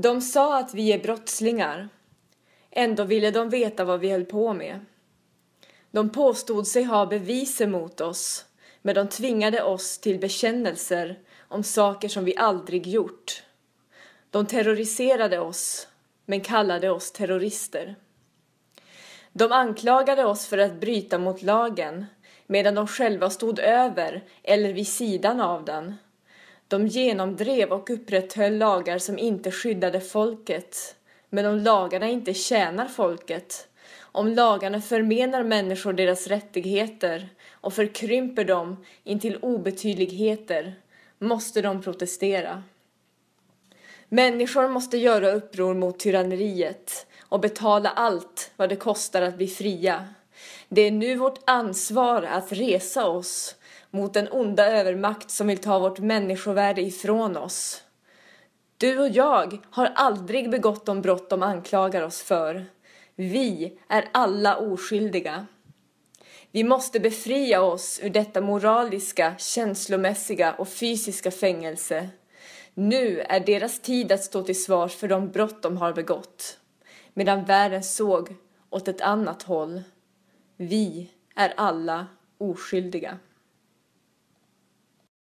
De sa att vi är brottslingar. Ändå ville de veta vad vi höll på med. De påstod sig ha bevis emot oss, men de tvingade oss till bekännelser om saker som vi aldrig gjort. De terroriserade oss, men kallade oss terrorister. De anklagade oss för att bryta mot lagen, medan de själva stod över eller vid sidan av den. De genomdrev och upprätthöll lagar som inte skyddade folket, men om lagarna inte tjänar folket, om lagarna förmenar människor deras rättigheter och förkrymper dem intill obetydligheter, måste de protestera. Människor måste göra uppror mot tyranneriet och betala allt vad det kostar att bli fria. Det är nu vårt ansvar att resa oss mot den onda övermakt som vill ta vårt människovärde ifrån oss. Du och jag har aldrig begått de brott de anklagar oss för. Vi är alla oskyldiga. Vi måste befria oss ur detta moraliska, känslomässiga och fysiska fängelse. Nu är deras tid att stå till svars för de brott de har begått. Medan världen såg åt ett annat håll. Vi är alla oskyldiga.